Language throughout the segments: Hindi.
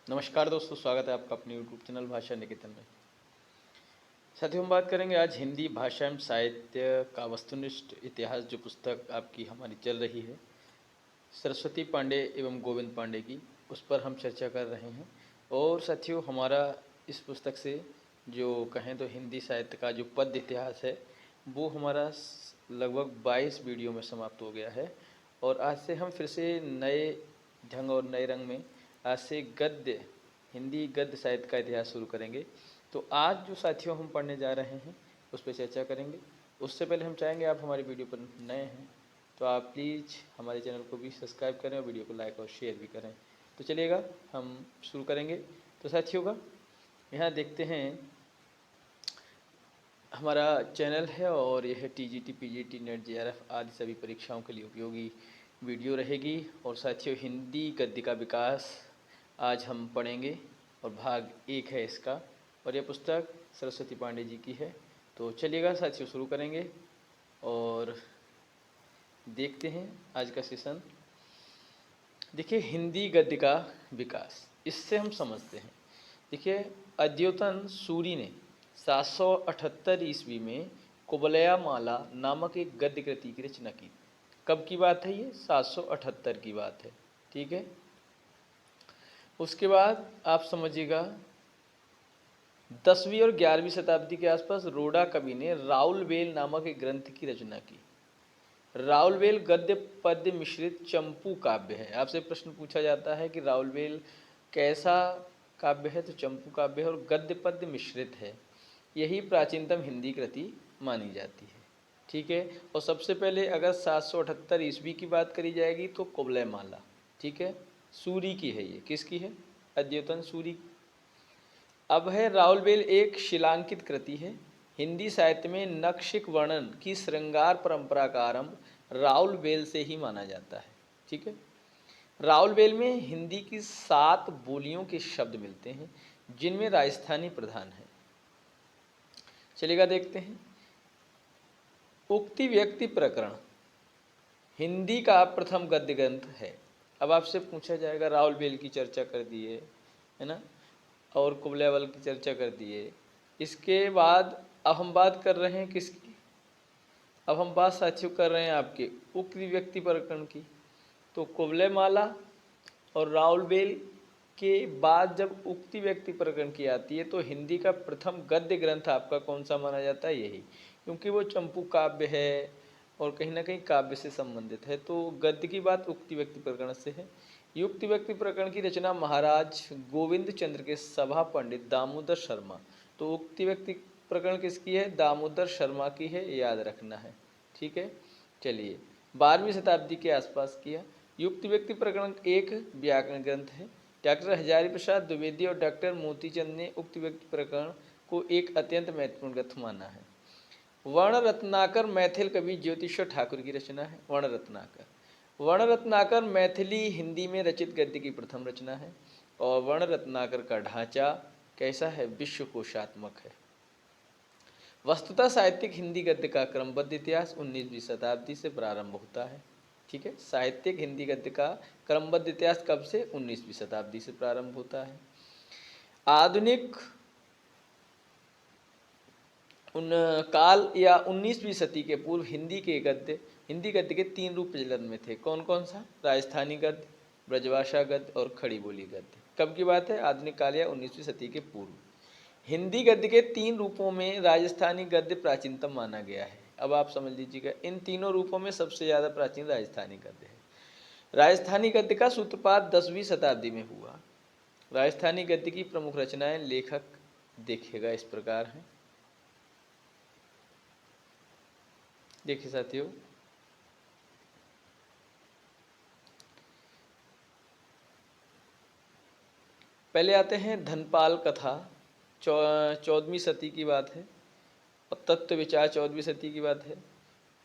नमस्कार दोस्तों, स्वागत है आपका अपने यूट्यूब चैनल भाषा निकेतन में। साथियों, हम बात करेंगे आज हिंदी भाषा एवं साहित्य का वस्तुनिष्ठ इतिहास, जो पुस्तक आपकी हमारी चल रही है सरस्वती पांडे एवं गोविंद पांडे की, उस पर हम चर्चा कर रहे हैं। और साथियों, हमारा इस पुस्तक से जो कहें तो हिंदी साहित्य का जो पद्य इतिहास है वो हमारा लगभग 22 वीडियो में समाप्त हो गया है। और आज से हम फिर से नए ढंग और नए रंग में आज से गद्य हिंदी गद्य साहित्य का इतिहास शुरू करेंगे। तो आज जो साथियों हम पढ़ने जा रहे हैं उस पर चर्चा करेंगे। उससे पहले हम चाहेंगे, आप हमारी वीडियो पर नए हैं तो आप प्लीज़ हमारे चैनल को भी सब्सक्राइब करें और वीडियो को लाइक और शेयर भी करें। तो चलिएगा हम शुरू करेंगे। तो साथियों का यहाँ देखते हैं, हमारा चैनल है और यह टीजीटी, पीजीटी, नेट, जेआरएफ आदि सभी परीक्षाओं के लिए उपयोगी वीडियो रहेगी। और साथियों, हिंदी गद्य का विकास आज हम पढ़ेंगे और भाग 1 है इसका, और यह पुस्तक सरस्वती पांडे जी की है। तो चलिएगा साथियों, शुरू करेंगे और देखते हैं आज का सेशन। देखिए, हिंदी गद्य का विकास, इससे हम समझते हैं। देखिए, अद्योतन सूरी ने 778 ईस्वी में कुबलया माला नामक एक गद्य कृति की रचना की। कब की बात है ये? 778 की बात है, ठीक है। उसके बाद आप समझिएगा 10वीं और 11वीं शताब्दी के आसपास रोडा कवि ने राउलवेल नामक एक ग्रंथ की रचना की। राउलवेल गद्य पद्य मिश्रित चंपू काव्य है। आपसे प्रश्न पूछा जाता है कि राउलवेल कैसा काव्य है, तो चंपू काव्य है और गद्य पद्य मिश्रित है। यही प्राचीनतम हिंदी कृति मानी जाती है, ठीक है। और सबसे पहले अगर 778 ईस्वी की बात करी जाएगी तो कुबलय माला, ठीक है, सूरी की है। ये किसकी है? अद्योतन सूरी। अब है राउलवेल एक शिलांकित कृति है। हिंदी साहित्य में नक्षिक वर्णन की श्रृंगार परंपरा का आरंभ राउलवेल से ही माना जाता है, ठीक है। राउलवेल में हिंदी की 7 बोलियों के शब्द मिलते हैं, जिनमें राजस्थानी प्रधान है। चलिएगा देखते हैं। उक्ति व्यक्ति प्रकरण हिंदी का प्रथम गद्य ग्रंथ है। अब आपसे पूछा जाएगा, राउलवेल की चर्चा कर दिए है ना, और कुबलयावल की चर्चा कर दिए, इसके बाद अब हम बात कर रहे हैं किसकी? अब हम बात साथियों कर रहे हैं आपके उक्ति व्यक्ति प्रकरण की। तो कुबलय माला और राउलवेल के बाद जब उक्ति व्यक्ति प्रकरण की आती है तो हिंदी का प्रथम गद्य ग्रंथ आपका कौन सा माना जाता है? यही, क्योंकि वो चंपू काव्य है और कहीं ना कहीं काव्य से संबंधित है। तो गद्य की बात उक्ति व्यक्ति प्रकरण से है। युक्ति व्यक्ति प्रकरण की रचना महाराज गोविंद चंद्र के सभा पंडित दामोदर शर्मा। तो उक्ति व्यक्ति प्रकरण किसकी है? दामोदर शर्मा की है, याद रखना है, ठीक है। चलिए, 12वीं शताब्दी के आसपास किया। युक्ति व्यक्ति प्रकरण एक व्याकरण ग्रंथ है। डॉक्टर हजारी प्रसाद द्विवेदी और डॉक्टर मोतीचंद ने उक्त व्यक्ति प्रकरण को एक अत्यंत महत्वपूर्ण ग्रंथ माना है। वर्ण रत्नाकर मैथिल कवि ज्योतिष ठाकुर की रचना है। वर्ण रत्नाकर मैथिली हिंदी में रचित गद्य की प्रथम रचना है। और वर्ण रत्नाकर का ढांचा कैसा है? विश्वकोशात्मक है। वस्तुतः साहित्यिक हिंदी गद्य का क्रमबद्ध इतिहास 19वीं शताब्दी से प्रारंभ होता है, ठीक है। साहित्यिक हिंदी गद्य का क्रमबद्ध इतिहास कब से? 19वीं शताब्दी से प्रारंभ होता है। आधुनिक काल या 19वीं सदी के पूर्व हिंदी गद्य के 3 रूप प्रचलन में थे। कौन कौन सा? राजस्थानी गद्य, ब्रजभाषा गद्य और खड़ी बोली गद्य। कब की बात है? आधुनिक काल या 19वीं सदी के पूर्व। हिंदी गद्य के 3 रूपों में राजस्थानी गद्य प्राचीनतम माना गया है। अब आप समझ लीजिएगा, इन तीनों रूपों में सबसे ज़्यादा प्राचीन राजस्थानी गद्य है। राजस्थानी गद्य का सूत्रपात 10वीं शताब्दी में हुआ। राजस्थानी गद्य की प्रमुख रचनाएं लेखक देखिएगा इस प्रकार हैं। देखिए साथियों, पहले आते हैं धनपाल कथा, 14वीं सदी की बात है। और तत्व विचार 14वीं सदी की बात है।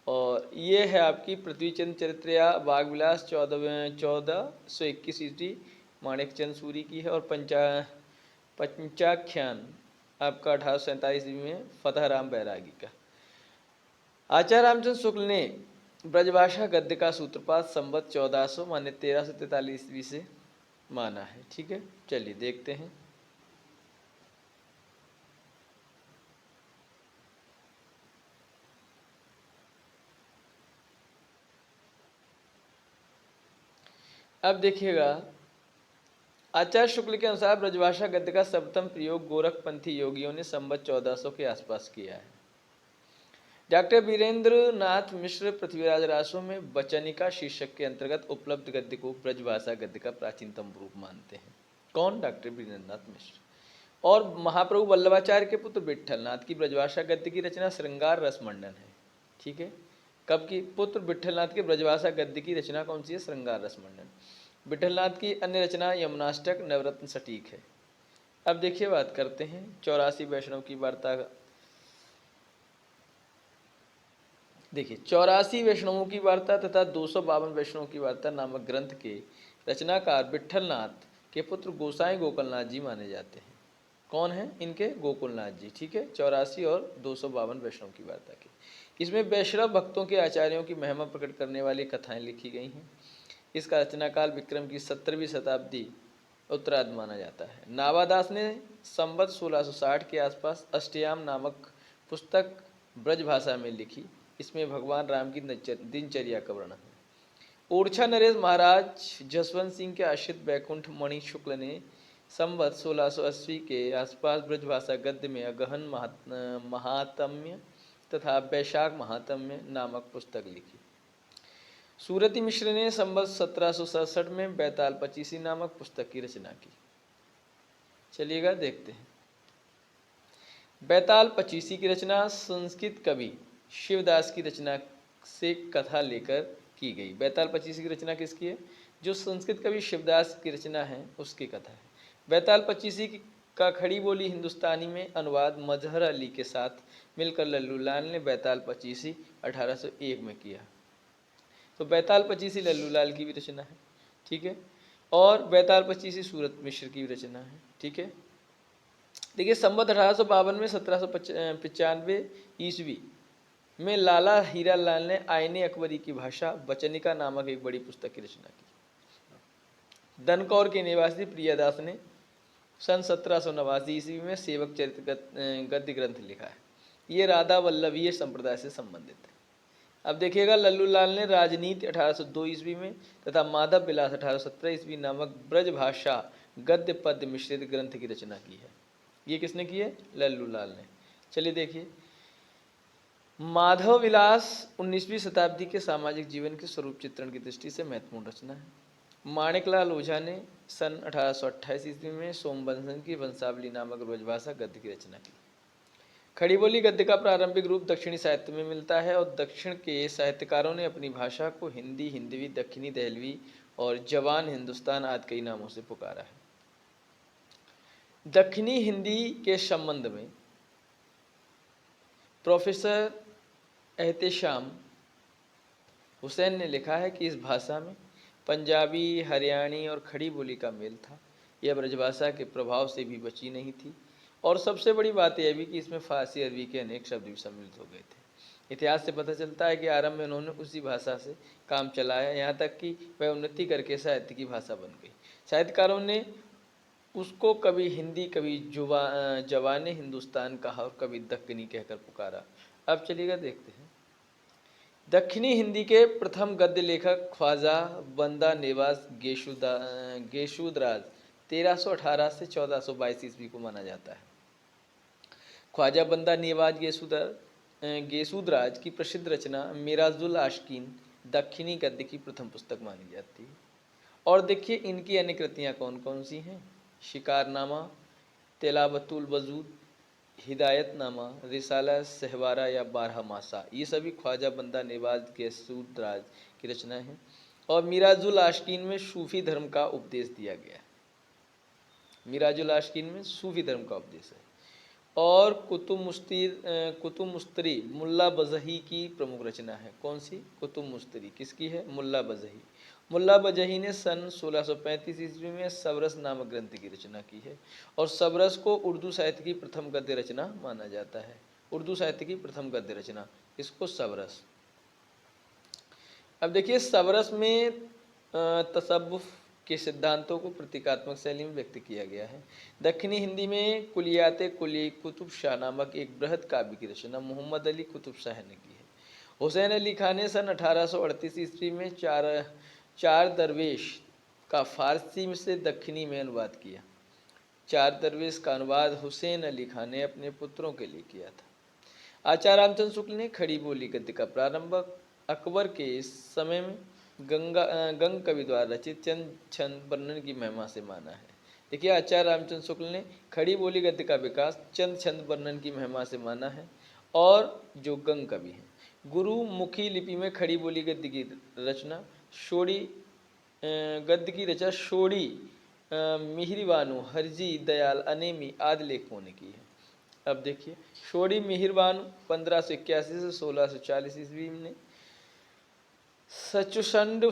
और ये है आपकी पृथ्वीचंद चरित्र या बाग विलास 1421 ईस्वी माणिकचंद सूरी की है। और पंचाख्यान आपका 1847 ईस्वी में फतेह राम बैरागी का। आचार्य रामचंद्र शुक्ल ने ब्रजभाषा गद्य का सूत्रपात संवत 1400 माने 1343 ईस्वी से माना है। ठीक है, चलिए देखते हैं। अब देखिएगा, आचार्य शुक्ल के अनुसार ब्रजभाषा गद्य का सर्वप्रथम प्रयोग गोरखपंथी योगियों ने संवत 1400 के आसपास किया है। डॉक्टर वीरेंद्र नाथ मिश्र पृथ्वीराज रासो में वचनिका शीर्षक के अंतर्गत उपलब्ध गद्य को ब्रजभाषा गद्य का प्राचीनतम रूप मानते हैं। कौन? डॉक्टर वीरेंद्र नाथ मिश्र। और महाप्रभु वल्लभाचार्य के पुत्र विट्ठलनाथ की ब्रजभाषा गद्य की रचना श्रृंगार रसमंडन है। ठीक है, कब की? पुत्र विट्ठलनाथ के ब्रजभाषा गद्य की रचना कौन सी है? श्रृंगार रसमंडन। विट्ठलनाथ की अन्य रचना यमुनाष्टक, नवरत्न सटीक है। अब देखिए, बात करते हैं 84 वैष्णव की वार्ता। देखिए, 84 वैष्णवों की वार्ता तथा 252 वैष्णवों की वार्ता नामक ग्रंथ के रचनाकार विट्ठलनाथ के पुत्र गोसाई गोकुलनाथ जी माने जाते हैं। कौन है इनके? गोकुलनाथ जी। ठीक है, 84 और 252 वैष्णव की वार्ता की। इसमें वैष्णव भक्तों के आचार्यों की महिमा प्रकट करने वाली कथाएं लिखी गई हैं। इसका रचनाकाल विक्रम की 17वीं शताब्दी उत्तरार्ध माना जाता है। नावादास ने संवत 1660 के आसपास अष्टयाम नामक पुस्तक ब्रजभाषा में लिखी। इसमें भगवान राम की दिनचर्या का वर्णन है। ओरछा नरेश महाराज जसवंत सिंह के आश्रित बैकुंठ मणि शुक्ल ने संवत 1680 के आसपास ब्रजभाषा गद्य में अगहन महात्म्य तथा वैशाख महात्म्य नामक पुस्तक लिखी। सूरती मिश्र ने संवत 1767 में बैताल पचीसी नामक पुस्तक की रचना की। चलिएगा, देखते हैं। बैताल पचीसी की रचना संस्कृत कवि शिवदास की रचना से कथा लेकर की गई। बैताल पचीसी की रचना किसकी है? जो संस्कृत कवि शिवदास की रचना है उसकी कथा है। बैताल पचीसी का खड़ी बोली हिंदुस्तानी में अनुवाद मजहर अली के साथ मिलकर लल्लू लाल ने बैताल पचीसी 1801 में किया। तो बैताल पचीसी लल्लू लाल की भी रचना है। ठीक है, और बैताल पचीसी सूरत मिश्र की भी रचना है। ठीक है, देखिए, संवत 1852 में 1795 ईस्वी में लाला हीरा लाल ने आईने अकबरी की भाषा वचनिका नामक एक बड़ी पुस्तक की रचना की। दनकौर के निवासी प्रियादास ने सन 1789 ईस्वी में सेवक चरित्र गद्य ग्रंथ लिखा है। ये राधा वल्लभीय संप्रदाय से संबंधित है। अब देखिएगा, लल्लू लाल ने राजनीति 1802 ईस्वी में तथा माधव विलास 1817 ईस्वी नामक ब्रजभाषा गद्य पद्य मिश्रित ग्रंथ की रचना की है। ये किसने की है? लल्लू लाल ने। चलिए देखिए, माधव विलास 19वीं शताब्दी के सामाजिक जीवन के स्वरूप चित्रण की दृष्टि से महत्वपूर्ण रचना है। माणिकलाल ओझा ने सन 1828 ईस्वी में सोमवंशन की वंशावली नामक ब्रजभाषा गद्य की रचना की। खड़ी बोली गद्य का प्रारंभिक रूप दक्षिणी साहित्य में मिलता है और दक्षिण के साहित्यकारों ने अपनी भाषा को हिंदी, हिंदवी, दक्षिणी दहलवी और जवान हिंदुस्तान आदि कई नामों से पुकारा है। दक्षिणी हिंदी के संबंध में प्रोफेसर एहतेशाम हुसैन ने लिखा है कि इस भाषा में पंजाबी, हरियाणी और खड़ी बोली का मेल था। यह ब्रजभाषा के प्रभाव से भी बची नहीं थी और सबसे बड़ी बात यह भी कि इसमें फारसी, अरबी के अनेक शब्द भी सम्मिलित हो गए थे। इतिहास से पता चलता है कि आरंभ में उन्होंने उसी भाषा से काम चलाया, यहाँ तक कि वह उन्नति करके साहित्य की भाषा बन गई। साहित्यकारों ने उसको कभी हिंदी, कभी जवाने हिंदुस्तान कहा और कभी दक्कनी कहकर पुकारा। अब चलिएगा, देखते हैं। दक्षिणी हिंदी के प्रथम गद्य लेखक ख्वाजा बंदा नेवाज गेशुदराज 1318 से 1422 ईस्वी को माना जाता है। ख्वाजा बंदा नेवाज गेशुदराज की प्रसिद्ध रचना मिराजुल आशकीन दक्षिणी गद्य की प्रथम पुस्तक मानी जाती है। और देखिए, इनकी अन्य कृतियाँ कौन कौन सी हैं? शिकारनामा, तेलावतुल वजूद, हिदायतनामा, रिसाला सहवारा या बारहमासा, ये सभी ख्वाजा बंदा नेवाज गेशुदराज की रचना है। और मिराजुल आशकीन में सूफी धर्म का उपदेश दिया गया है। मिराजुल आशकीन में सूफी धर्म का उपदेश है। और कुतुब मुस्तरी मुल्ला बजही की प्रमुख रचना है। कौन सी? कुतुब मुस्तरी किसकी है? मुल्ला बजही। मुल्ला बजही ने सन 1635 ईस्वी में सबरस नामक ग्रंथ की रचना की है और सबरस को उर्दू साहित्य की प्रथम गद्य रचना माना जाता है। उर्दू साहित्य की प्रथम गद्य रचना, इसको सबरस। अब देखिए, सबरस में तसव्वुफ, के सिद्धांतों को प्रतीकात्मक शैली में व्यक्त किया गया है। दक्षिणी हिंदी में कुलियाते कुली कुतुब शाह नामक एक बृहद काव्य की रचना मोहम्मद अली कुतुब शाह ने की है। हुसैन अली खान ने सन 1838 ईस्वी में चार दरवेश का फारसी में से दक्षिणी में अनुवाद किया। चार दरवेश का अनुवाद हुसैन अली खान ने अपने पुत्रों के लिए किया था। आचार्य रामचंद्र शुक्ल ने खड़ी बोली गद्य का प्रारंभ अकबर के समय में गंग कवि द्वारा रचित चंद छंद वर्णन की महिमा से माना है। देखिए, आचार्य रामचंद्र शुक्ल ने खड़ी बोली गद्य का विकास चंद छंद वर्णन की महिमा से माना है। और जो गंग कवि हैं, गुरुमुखी लिपि में खड़ी बोली गद्य की रचना शोड़ी गद्य की रचना शोड़ी मिहिरबानु हरजी दयाल अनेमी आदि लेखकों ने की है। अब देखिए, शोड़ी मिहिरबानु 1581 से 1640 ईस्वी में सचुसंड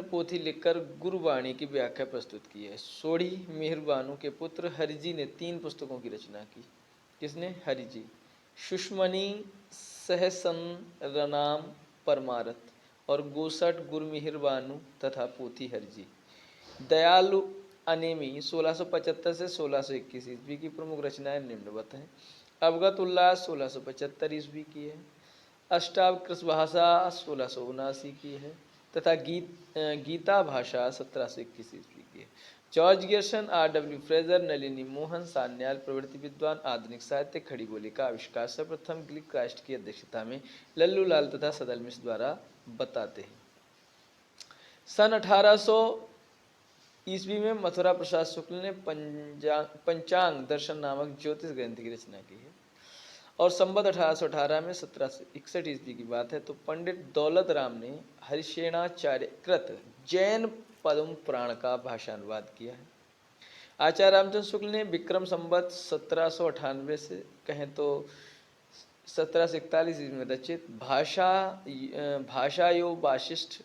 पोथी लिखकर गुरुवाणी की व्याख्या प्रस्तुत की है। सोढ़ी मिहिरबानु के पुत्र हरिजी ने 3 पुस्तकों की रचना की। किसने? हरिजी। सुषमनी सहसनरनाम परमारथ और गोसठ गुरुमिहिरबानु तथा पोथी हरिजी। दयालु अनेमी 1675 से 1621 ईस्वी की प्रमुख रचनाएं निम्नवत हैं। अवगत उल्लास 1675 ईस्वी की है। अष्टावक्र भाषा 1679 की है तथा गीता भाषा 1721 ईस्वी की है। George Gierson, R.W. Fraser, Nalini Mohan, Sanyal प्रवृत्ति विद्वान आधुनिक साहित्य खड़ी बोली का आविष्कार सर्वप्रथम ग्रीक राष्ट्र की अध्यक्षता में लल्लू लाल तथा सदल मिश्र द्वारा बताते हैं। सन 1800 ईस्वी में मथुरा प्रसाद शुक्ल ने पंचांग दर्शन नामक ज्योतिष ग्रंथ की रचना की है। और संवत 1818 में 1761 ईस्वी की बात है तो पंडित दौलत राम ने हरिशेणाचार्य कृत जैन पद्म पुराण का भाषानुवाद किया है। आचार्य रामचंद्र शुक्ल ने विक्रम संवत 1798 से कहें तो 1741 ईस्वी में रचित भाषायो वाशिष्ठ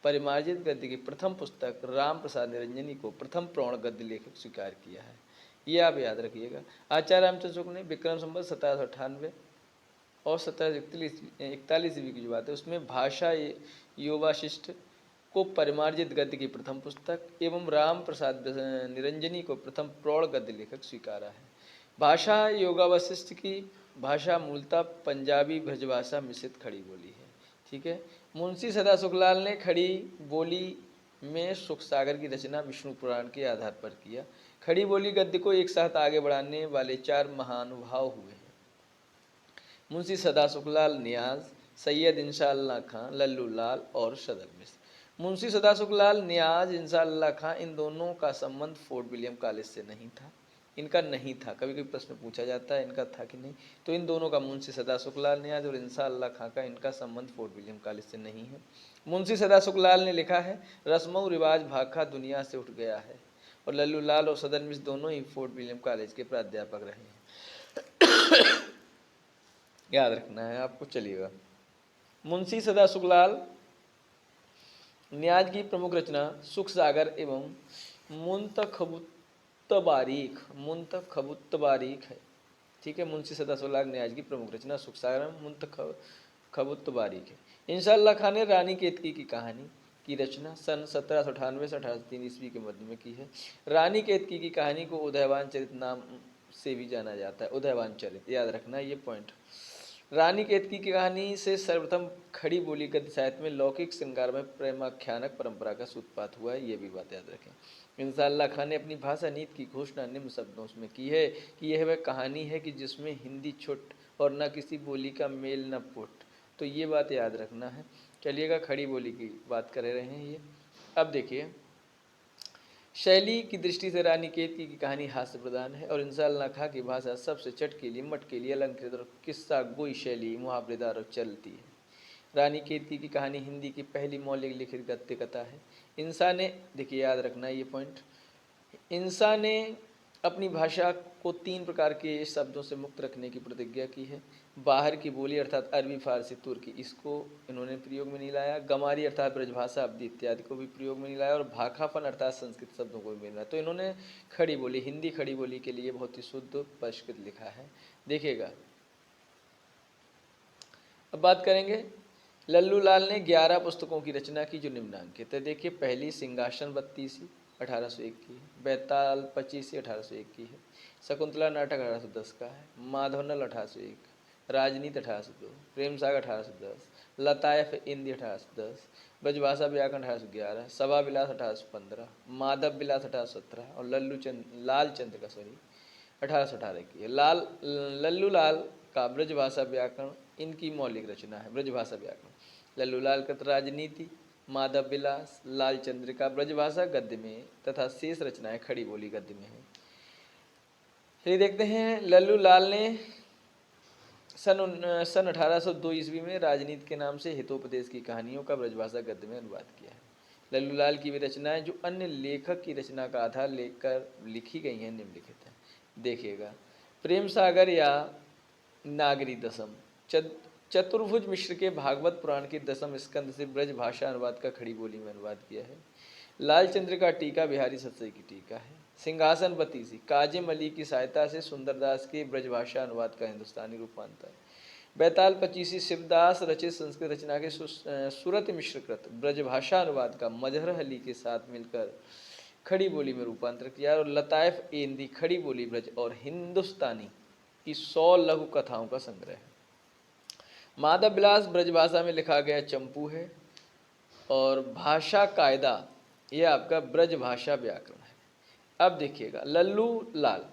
परिमार्जित गद्य की प्रथम पुस्तक राम प्रसाद निरंजनी को प्रथम प्रौढ़ गद्य लेखक स्वीकार किया है। ये आप याद रखिएगा। आचार्य रामचंद्र शुक्ल ने विक्रम संवत 1798 और 1741 ईस्वी की जो बात है उसमें भाषा योवाशिष्ट को परिमार्जित गद्य की प्रथम पुस्तक एवं राम प्रसाद निरंजनी को प्रथम प्रौढ़ गद्य लेखक स्वीकारा है। भाषा योगावशिष्ट की भाषा मूलतः पंजाबी ब्रजभाषा मिश्रित खड़ी बोली है। ठीक है। मुंशी सदा सुखलाल ने खड़ी बोली में सुख सागर की रचना विष्णु पुराण के आधार पर किया। खड़ी बोली गद्य को एक साथ आगे बढ़ाने वाले 4 महानुभाव हुए हैं। मुंशी सदा सुखलाल नियाज, सैयद इंशाअल्लाह खां, लल्लू लाल और सदर मिश्र। मुंशी सदा सुखलाल नियाज, इंशाअल्लाह खां इन दोनों का संबंध फोर्ट विलियम कॉलेज से नहीं था। इनका नहीं था। कभी कभी प्रश्न पूछा जाता है इनका था कि नहीं, तो इन दोनों का मुंशी सदा सुखलाल नियाज और इंशाअल्लाह खां का इनका संबंध फोर्ट विलियम कॉलेज से नहीं है। मुंशी सदा सुखलाल ने लिखा है रस्मों रिवाज भाखा दुनिया से उठ गया है। और लल्लू लाल और सदर मिश्र दोनों ही फोर्ट विलियम कॉलेज के प्राध्यापक रहे हैं। याद रखना है आपको। चलिएगा, मुंशी सदा सुखलाल न्याज की प्रमुख रचना सुख सागर एवं मुंतखबुत बारीक है। ठीक है। मुंशी सदा सुखलाल न्याज की प्रमुख रचना सुख सागर एवं मुंतखबुत बारीक है। इंशाअल्लाह खां ने रानी केतकी की कहानी की रचना सन 1798 से 1803 ईस्वी के मध्य में की है। रानी केतकी की कहानी को उदयवान चरित नाम से भी जाना जाता है। उदयवान चरित याद रखना ये पॉइंट। रानी केतकी की कहानी से सर्वप्रथम खड़ी बोली गद्य साहित्य में लौकिक श्रृंगार में प्रेमाख्यानक परंपरा का सूत्रपात हुआ है। ये भी बात याद रखें। इंशाअल्लाह खां ने अपनी भाषा नीति की घोषणा निम्न शब्दों में की है कि यह वह कहानी है कि जिसमें हिंदी छुट और न किसी बोली का मेल न पुट। तो ये बात याद रखना है। चलिएगा, खड़ी बोली की बात कर रहे हैं ये। अब देखिए, शैली की दृष्टि से रानी केतकी की कहानी हास्य प्रधान है और इंशाअल्लाह खां की भाषा सबसे चटकीली मटकीली अलंकृत और किस्सा गोई शैली मुहावरेदार और चलती है। रानी केतकी की कहानी हिंदी की पहली मौलिक लिखित गद्य कथा है। इंसान ने, देखिए याद रखना ये पॉइंट, इंसान ने अपनी भाषा को 3 प्रकार के शब्दों से मुक्त रखने की प्रतिज्ञा की है। बाहर की बोली अर्थात अरबी, फारसी, तुर्की, इसको इन्होंने प्रयोग में नहीं लाया। गमारी अर्थात ब्रजभाषा, अवधी इत्यादि को भी प्रयोग में नहीं लाया और भाखापन अर्थात संस्कृत शब्दों को भी नहीं लाया। तो इन्होंने खड़ी बोली, हिंदी खड़ी बोली के लिए बहुत ही शुद्ध परिष्कृत लिखा है। देखिएगा, अब बात करेंगे लल्लू लाल ने 11 पुस्तकों की रचना की जो निम्नांकित है। देखिए, पहली सिंहासन बत्तीसी 1801 की है, बैताल पचीसी 1801 की है, शकुंतला नाटक 1810 का है, माधवनल 1801, राजनीति 1802, प्रेम सागर 1810, लतायफ इंदी 1810, ब्रजभाषा व्याकरण 1811, सभा विलास 1815, माधव विलास 1817 और लाल चंद्र का 1818 की है। लल्लू लाल का ब्रजभाषा व्याकरण इनकी मौलिक रचना है। ब्रजभाषा व्याकरण लल्लू लाल का राजनीति, माधव विलास, लाल चंद्र का ब्रजभाषा गद्य में तथा शेष रचनाएं खड़ी बोली गद्य में है। चलिए देखते हैं, लल्लू लाल ने सन 1802 ईस्वी में राजनीति के नाम से हितोपदेश की कहानियों का ब्रजभाषा गद्य में अनुवाद किया है। लल्लू लाल की वे रचनाएं जो अन्य लेखक की रचना का आधार लेकर लिखी गई हैं निम्नलिखित हैं। देखिएगा, प्रेम सागर या नागरी दशम, चतुर्भुज मिश्र के भागवत पुराण के दशम स्कंद से ब्रज भाषा अनुवाद का खड़ी बोली में अनुवाद किया है। लालचंद्र का टीका बिहारी सत्सई की टीका है। सिंहासन बत्तीसी काजिम अली की सहायता से सुंदरदास के ब्रजभाषा अनुवाद का हिंदुस्तानी रूपांतर। बैताल पचीसी शिवदास रचित संस्कृत रचना के सूरत मिश्रकृत ब्रजभाषा अनुवाद का मजहर अली के साथ मिलकर खड़ी बोली में रूपांतर किया। और लतायफ एंदी खड़ी बोली ब्रज और हिंदुस्तानी की 100 लघु कथाओं का संग्रह है। माधव विलास ब्रजभाषा में लिखा गया चंपू है। और भाषा कायदा ये आपका ब्रजभाषा व्याकरण है। अब देखिएगा, लल्लू लाल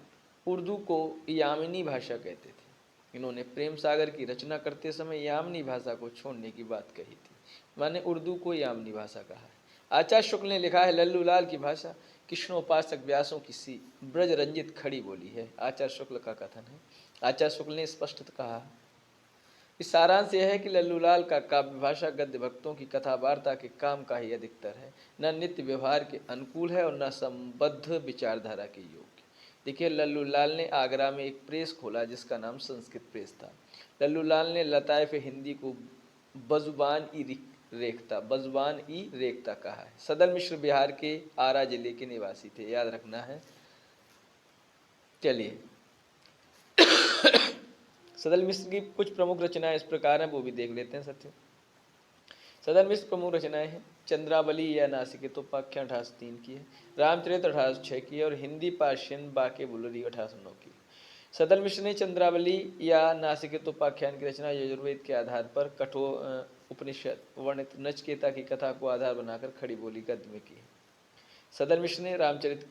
उर्दू को यामिनी भाषा कहते थे। इन्होंने प्रेम सागर की रचना करते समय यामिनी भाषा को छोड़ने की बात कही थी, माने उर्दू को यामिनी भाषा कहा है। आचार्य शुक्ल ने लिखा है, लल्लू लाल की भाषा कृष्णोपासक व्यासों की सी ब्रज रंजित खड़ी बोली है। आचार्य शुक्ल का कथन है। आचार्य शुक्ल ने स्पष्ट कहा, इस सारांश यह है कि लल्लू लाल का काव्य भाषा गद्य भक्तों की कथा वार्ता के काम का ही अधिकतर है, न नित्य व्यवहार के अनुकूल है और न संबद्ध विचारधारा के योग्य। देखिए, लल्लू लाल ने आगरा में एक प्रेस खोला जिसका नाम संस्कृत प्रेस था। लल्लू लाल ने लताइफ हिंदी को बजुबान ई रेखता कहा है। सदल मिश्र बिहार के आरा जिले के निवासी थे, याद रखना है। चलिए, सदल मिश्र की कुछ प्रमुख रचनाएं इस प्रकार हैं, वो भी देख लेते हैं। सदल मिश्र प्रमुख रचनाएं हैं, चंद्रावली या नासिकेत उपाख्यान 1803 की है, रामचरित 1806 की है और हिंदी पार्शियन बाके बुलरी 1809 की। सदल मिश्र ने चंद्रावली या नासिकेत उपाख्यान की रचना यजुर्वेद के आधार पर कठोर उपनिषद वर्णित नचकेता की कथा को आधार बनाकर खड़ी बोली गद्य में की है। सदल मिश्र ने रामचरित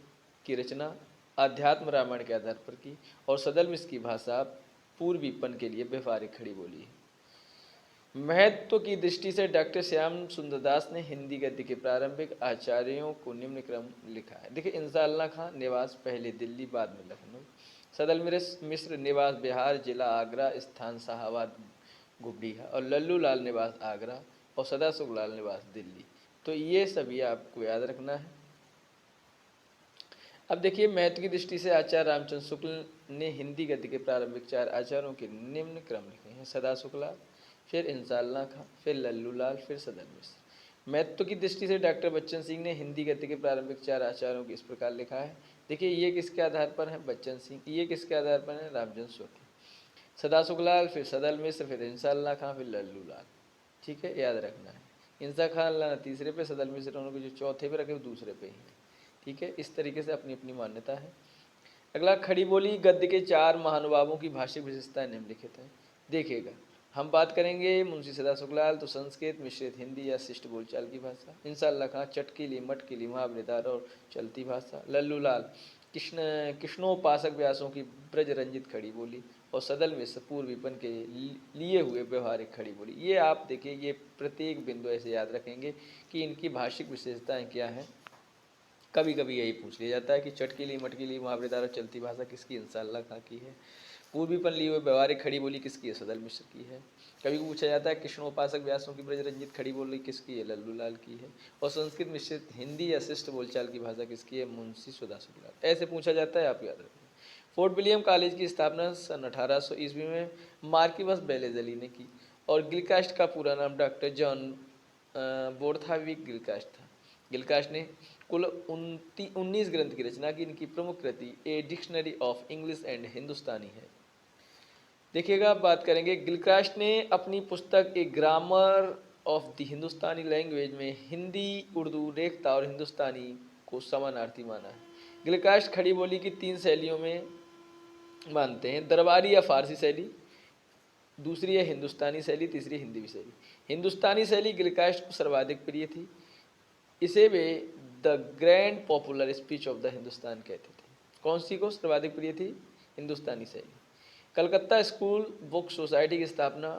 की रचना आध्यात्म रामायण के आधार पर की और सदल मिश्र की भाषा पूर्वीपन के लिए व्यवहारिक खड़ी बोली है। महत्व की दृष्टि से डॉक्टर श्याम सुंदरदास ने हिंदी गद्य के प्रारंभिक आचार्यों को निम्न क्रम लिखा है। देखिए, इंसाल्ला खां निवास पहले दिल्ली बाद में लखनऊ, सदल मिश्र निवास बिहार जिला आगरा स्थान शाहाबाद गुबड़िया और लल्लू लाल निवास आगरा और सदाशिव लाल निवास दिल्ली। तो ये सभी आपको याद रखना है। अब देखिए, महत्व की दृष्टि से आचार्य रामचंद्र शुक्ल ने हिंदी गद्य के प्रारंभिक 4 आचार्यों के निम्न क्रम लिखे हैं, सदा शुक्ला, फिर इंसाल्ला खां, फिर लल्लू लाल, फिर सदल मिश्र। महत्व की दृष्टि से डॉक्टर बच्चन सिंह ने हिंदी गद्य के प्रारंभिक 4 आचार्यों को इस प्रकार लिखा है। देखिए, ये किसके आधार पर है? बच्चन सिंह। ये किसके आधार पर है? रामचंद्र शुक्ल। सदा शुक्लाल, फिर सदल मिश्र, फिर इंसाल्ला खां, फिर लल्लू लाल। ठीक है, याद रखना है। इंसा खान तीसरे पे, सदल मिश्र उनको जो चौथे पे रखे वो दूसरे पे ही है। ठीक है, इस तरीके से अपनी अपनी मान्यता है। अगला, खड़ी बोली गद्य के 4 महानुभावों की भाषिक विशेषताएं निम्नलिखित हैं। देखिएगा, हम बात करेंगे मुंशी सदा शुक्लाल तो संस्कृत मिश्रित हिंदी या शिष्ट बोलचाल की भाषा, इंसाल्ला खां चटकीली मटकीली मुहावरेदार और चलती भाषा, लल्लू लाल कृष्णोपासक व्यासों की ब्रज रंजित खड़ी बोली और सदल मिश्र पूर्वीपन के लिए हुए व्यवहारिक खड़ी बोली। ये आप देखिए, ये प्रत्येक बिंदु ऐसे याद रखेंगे कि इनकी भाषिक विशेषताएं क्या हैं। कभी कभी यही पूछ लिया जाता है कि चटकीली मटकीली मुहावरेदार और चलती भाषा किसकी? इंसाल्ला खां की है। पूर्वीपन लिए हुए व्यवहारिक खड़ी बोली किसकी है? सदल मिश्र की है। कभी पूछा जाता है कृष्णोपासक व्यासों की ब्रज रंजित खड़ी बोली किसकी है? लल्लू लाल की है। और संस्कृत मिश्रित हिंदी या शिष्ट बोलचाल की भाषा किसकी है? मुंशी सदा शुक्लाल। ऐसे पूछा जाता है, आप याद रखें। फोर्ट विलियम कॉलेज की स्थापना सन 1800 ईस्वी में मार्किवस बेलेजली ने की और गिलकास्ट का पूरा नाम डॉक्टर जॉन बोर्थाविक गिलकास्ट था। गिलकास्ट ने कुल 19 ग्रंथ की रचना की। इनकी प्रमुख कृति a dictionary of English and Hindustani है। देखिएगा, आप बात करेंगे, गिलक्रास्ट ने अपनी पुस्तक a grammar of the Hindustani language में हिंदी, उर्दू, रेख्ता और हिंदुस्तानी को समानार्थी माना है। गिलकास्ट खड़ी बोली की 3 शैलियों में मानते हैं, दरबारी या फारसी शैली, दूसरी है हिंदुस्तानी शैली, तीसरी हिंदी शैली। हिंदुस्तानी शैली गिलकास्ट को सर्वाधिक प्रिय थी, इसे way the grand popular speech of the Hindustan कहते थे। कौन सी को सर्वाधिक प्रिय थी? हिंदुस्तानी शैली। कलकत्ता स्कूल बुक सोसाइटी की स्थापना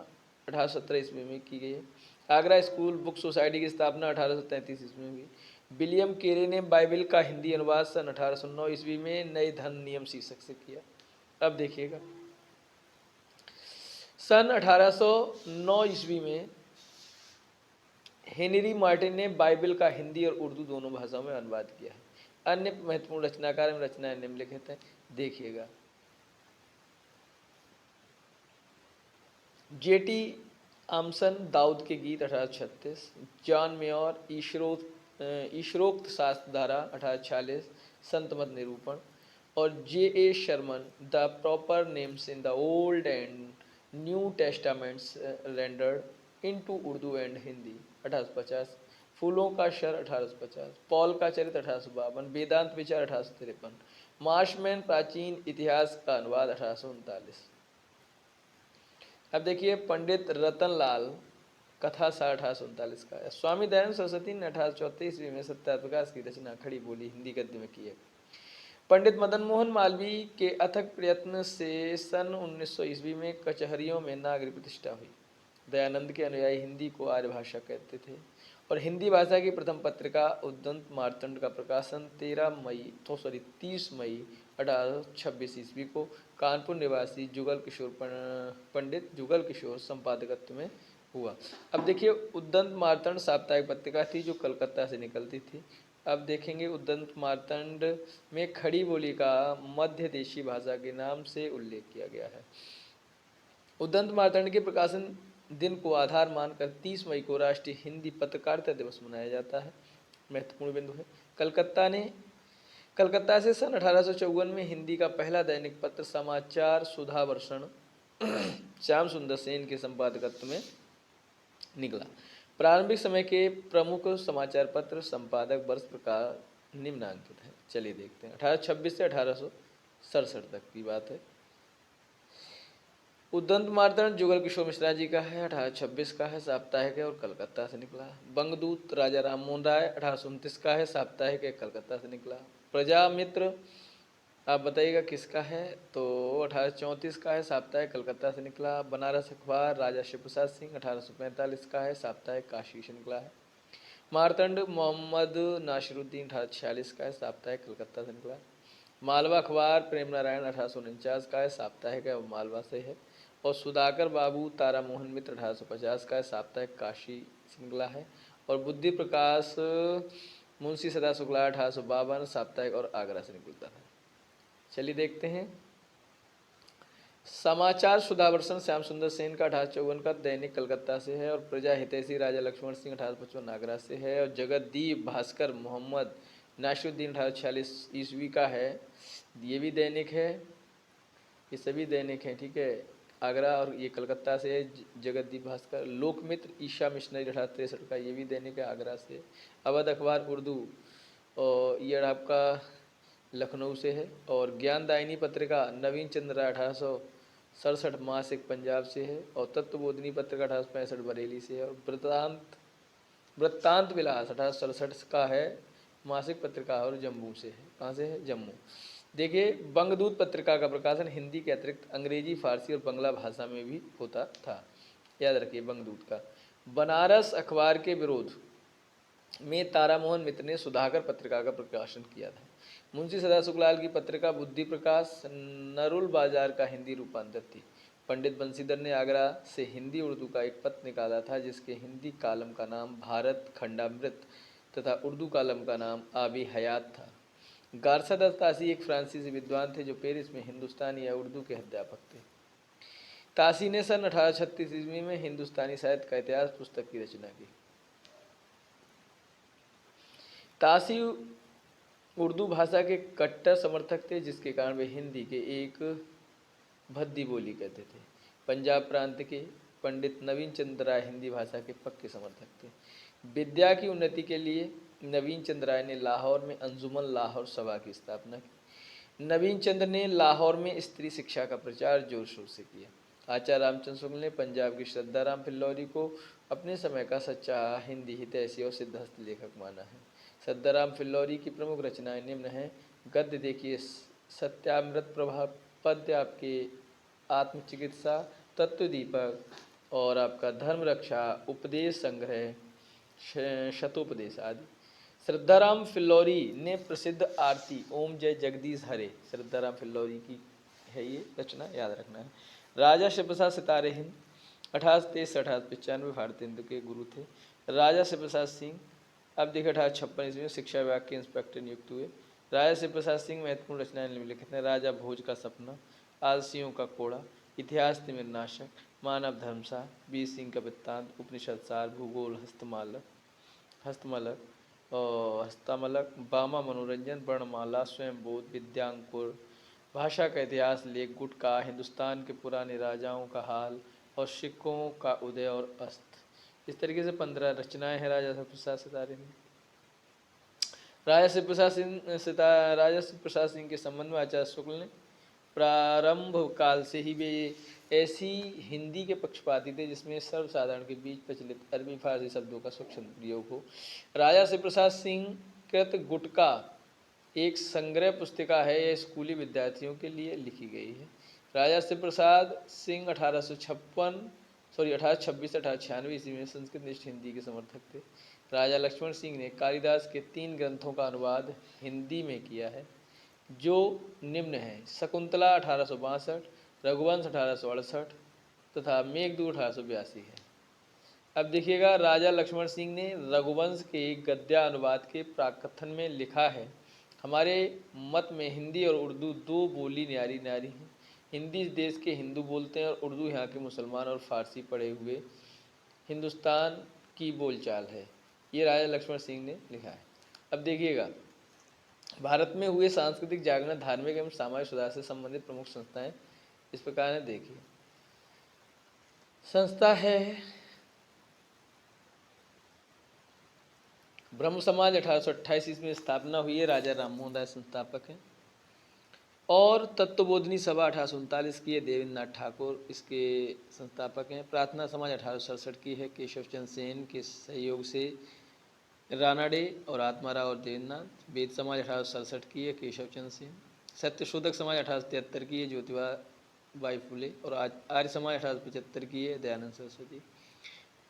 1817 ईस्वी में की गई है। आगरा स्कूल बुक सोसाइटी की स्थापना 1833 ईस्वी में हुई। विलियम केरे ने बाइबिल का हिंदी अनुवाद सन 1809 ईस्वी में नए धन नियम शीर्षक से किया। अब देखिएगा, सन 1809 ईस्वी में हेनरी मार्टिन ने बाइबिल का हिंदी और उर्दू दोनों भाषाओं में अनुवाद किया है। अन्य महत्वपूर्ण रचनाकार में रचनाएं निम्नलिखित हैं, देखिएगा। जेटी आमसन दाऊद के गीत 1836, जॉन मेयर ईश्वरोक्त शास्त्र धारा 1846, संत मत निरूपण, और J Sherman the proper names in the old and new testaments rendered into Urdu and Hindi 1850, फूलों का शर 1850, पॉल का चरित्र 1852, वेदांत विचार 1853, मार्शमैन प्राचीन इतिहास का अनुवाद 1839। अब देखिए, पंडित रतनलाल कथा सा 1839 का है। स्वामी दयानंद सरस्वती ने 1834 ईस्वी में सत्याप्रकाश की रचना खड़ी बोली हिंदी गद्य में की है। पंडित मदन मोहन मालवीय के अथक प्रयत्न से सन 1900 ईस्वी में कचहरियों में नागरिक प्रतिष्ठा हुई। दयानंद के अनुयायी हिंदी को आर्य भाषा कहते थे और हिंदी भाषा की प्रथम पत्रिका उद्दंत मार्तंड का प्रकाशन 30 मई 1826 ईस्वी को कानपुर निवासी जुगल किशोर पंडित जुगल किशोर संपादकत्व में हुआ। अब देखिए, उद्दंत मार्तंड साप्ताहिक पत्रिका थी जो कलकत्ता से निकलती थी। अब देखेंगे, उद्दंत मार्तंड में खड़ी बोली का मध्य देशी भाषा के नाम से उल्लेख किया गया है। उद्दंत मार्तंड के प्रकाशन दिन को आधार मानकर 30 मई को राष्ट्रीय हिंदी पत्रकारिता दिवस मनाया जाता है। महत्वपूर्ण बिंदु है, कलकत्ता से सन 1854 में हिंदी का पहला दैनिक पत्र समाचार सुधावर्षण श्याम सुंदर सेन के संपादकत्व में निकला। प्रारंभिक समय के प्रमुख समाचार पत्र संपादक वर्ष प्रकार निम्नांकित है। चलिए देखते हैं, 1826 से 1867 तक की बात है। उद्दंत मार्तंड जुगल किशोर मिश्रा जी का है, 1826 का है, साप्ताहिक है और कलकत्ता से निकला। बंगदूत राजा राम मोहन राय 1829 का है, साप्ताहिक है, कलकत्ता से निकला। प्रजा मित्र आप बताइएगा किसका है, तो 1834 का है, साप्ताहिक, कलकत्ता से निकला। बनारस अखबार राजा शिव प्रसाद सिंह 1845 का है, साप्ताहिक, काशी से निकला है। मार्तंड मोहम्मद नासिरुद्दीन 1846 का है, साप्ताहिक, कलकत्ता से निकला। मालवा अखबार प्रेम नारायण 1849 का है, साप्ताहिक है और मालवा से है। और सुधाकर बाबू तारा मोहन मित्र 1850 का है, साप्ताहिक, काशी से निकला है। और बुद्धि प्रकाश मुंशी सदा शुक्ला 1852 साप्ताहिक और आगरा से निकलता है। चलिए देखते हैं, समाचार सुधावर्षण श्याम सुंदर सेन का 1854 का दैनिक कलकत्ता से है। और प्रजा हितैषी राजा लक्ष्मण सिंह 1855 आगरा से है। और जगतदीप भास्कर मोहम्मद नासिरुद्दीन 1846 ईस्वी का है, ये भी दैनिक है, ये सभी दैनिक हैं, ठीक है, आगरा और ये कलकत्ता से है। जगतदीप भास्कर। लोकमित्र ईशा मिशनरी 1863 का, ये भी दैनिक है, आगरा से। अवध अखबार उर्दू और ये आपका लखनऊ से है। और ज्ञानदायिनी पत्रिका नवीन चंद्र राय 1867 मासिक पंजाब से है। और तत्वबोधिनी पत्रिका 1865 बरेली से है। और वृत्तांत विलास 1867 का है, मासिक पत्रिका और जम्मू से है। कहाँ से है? जम्मू। देखिए, बंगदूत पत्रिका का प्रकाशन हिंदी के अतिरिक्त अंग्रेजी, फारसी और बंगला भाषा में भी होता था, याद रखिए बंगदूत का। बनारस अखबार के विरोध में तारामोहन मित्र ने सुधाकर पत्रिका का प्रकाशन किया था। मुंशी सदा शुक्लाल की पत्रिका बुद्धि प्रकाश नरुल बाजार का हिंदी रूपांतर थी। पंडित बंशीधर ने आगरा से हिंदी उर्दू का एक पत्र निकाला था जिसके हिंदी कालम का नाम भारत खंडामृत तथा उर्दू कालम का नाम आबी हयात था। गारसा दत्त तासी एक फ्रांसीसी विद्वान थे जो पेरिस में हिंदुस्तानी या उर्दू के अध्यापक थे। तासी ने सन 1836 ईस्वी में हिंदुस्तानी साहित्य का इतिहास पुस्तक की रचना की। तासी उर्दू भाषा के कट्टर समर्थक थे जिसके कारण वे हिंदी के एक भद्दी बोली कहते थे। पंजाब प्रांत के पंडित नवीन चंद्र राय हिंदी भाषा के पक्के समर्थक थे। विद्या की उन्नति के लिए नवीन चंद्र राय ने लाहौर में अंजुमन लाहौर सभा की स्थापना की। नवीन चंद्र ने लाहौर में स्त्री शिक्षा का प्रचार जोर शोर से किया। आचार्य रामचंद्र शुक्ल ने पंजाब की श्रद्धाराम फिल्लौरी को अपने समय का सच्चा हिंदी हितैषी और सिद्धहस्त लेखक माना है। श्रद्धाराम फिल्लौरी की प्रमुख रचनाएं निम्न हैं। गद्य देखिए सत्यामृत प्रभा, पद्य आपके आत्मचिकित्सा, तत्वदीपक और आपका धर्म रक्षा, उपदेश संग्रह, शतोपदेश आदि। श्रद्धाराम फिल्लौरी ने प्रसिद्ध आरती ओम जय जगदीश हरे, श्रद्धाराम फिल्लौरी की है ये रचना, याद रखना है। राजा शिवप्रसाद सितारे हिंद 1823 से 1895 भारतीय हिंद के गुरु थे। राजा शिवप्रसाद सिंह अब देखिए 1856 ईस्वी में शिक्षा विभाग के इंस्पेक्टर नियुक्त हुए। राजा शिवप्रसाद सिंह महत्वपूर्ण रचनाएं निम्नलिखित हैं। राजा भोज का सपना, आलसियों का कोड़ा, इतिहास तिमिरनाशक, मानव धर्मसा, बीर सिंह का वृत्तांत, उपनिषद सार, भूगोल, हस्तमलक और हस्तामलक, बामा मनोरंजन, वर्णमाला, स्वयं बोध, विद्यांकुर, भाषा का इतिहास, लेख गुटका, हिंदुस्तान के पुराने राजाओं का हाल और सिक्कों का उदय और अस्त। इस तरीके से 15 रचनाएं हैं राजा शिवप्रसाद सितारे में। राजा शिवप्रसाद सिंह के संबंध में आचार्य शुक्ल ने प्रारंभ काल से ही वे ऐसी हिंदी के पक्षपाती थे जिसमें सर्वसाधारण के बीच प्रचलित अरबी फारसी शब्दों का सूक्ष्म प्रयोग हो। राजा शिवप्रसाद सिंह कृत गुटका एक संग्रह पुस्तिका है, यह स्कूली विद्यार्थियों के लिए लिखी गई है। राजा शिवप्रसाद सिंह 1826 से 1896 ईस्वी में संस्कृत निष्ठ हिंदी के समर्थक थे। राजा लक्ष्मण सिंह ने कालिदास के 3 ग्रंथों का अनुवाद हिंदी में किया है जो निम्न है। शकुंतला 1862, रघुवंश 1868 तथा मेघदूत 1882 है। अब देखिएगा, राजा लक्ष्मण सिंह ने रघुवंश के गद्यानुवाद के प्राकथन में लिखा है, हमारे मत में हिंदी और उर्दू 2 बोली न्यारी न्यारी हैं। हिंदी इस देश के हिंदू बोलते हैं और उर्दू यहाँ के मुसलमान और फारसी पढ़े हुए हिंदुस्तान की बोलचाल है। ये राजा लक्ष्मण सिंह ने लिखा है। अब देखिएगा, भारत में हुए सांस्कृतिक जागरण, धार्मिक एवं सामाजिक सुधार से संबंधित प्रमुख संस्थाएं इस प्रकार है। देखिए, संस्था है ब्रह्म समाज, 1828 ईस्वी में स्थापना हुई है, राजा राममोहन राय संस्थापक हैं। और तत्वबोधिनी सभा 1839 की है, देवेंद्रनाथ ठाकुर इसके संस्थापक हैं। प्रार्थना समाज 1867 की है, केशव चंद्र सेन के सहयोग से रानाडे और आत्माराव और देवेंद्रनाथ। वेद समाज 1867 की है, केशव चंद्र सेन। सत्यशोधक समाज 1873 की है, ज्योतिबा बाई फुले। और आर्य समाज 1875 की है, दयानंद सरस्वती।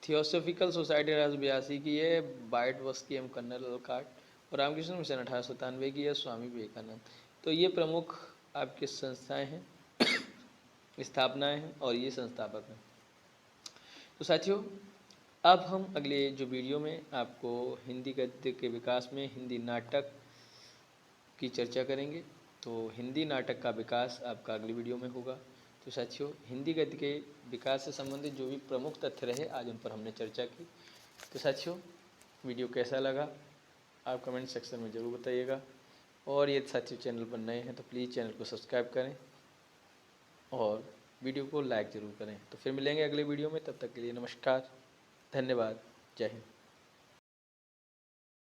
थियोसॉफिकल सोसाइटी 1882 की है, बाइट वस्की एवं कर्नल अलकाट। और रामकृष्ण मिशन 1897 की है, स्वामी विवेकानंद। तो ये प्रमुख आपके संस्थाएं हैं, स्थापनाएं हैं और ये संस्थापक हैं। तो साथियों, अब हम अगले जो वीडियो में आपको हिंदी गद्य के विकास में हिंदी नाटक की चर्चा करेंगे। तो हिंदी नाटक का विकास आपका अगली वीडियो में होगा। तो साथियों, हिंदी गद्य के विकास से संबंधित जो भी प्रमुख तथ्य रहे आज उन पर हमने चर्चा की। तो साथियों, वीडियो कैसा लगा आप कमेंट सेक्शन में ज़रूर बताइएगा। और यदि साथियों चैनल पर नए हैं तो प्लीज़ चैनल को सब्सक्राइब करें और वीडियो को लाइक ज़रूर करें। तो फिर मिलेंगे अगले वीडियो में, तब तक के लिए नमस्कार, धन्यवाद, जय हिंद।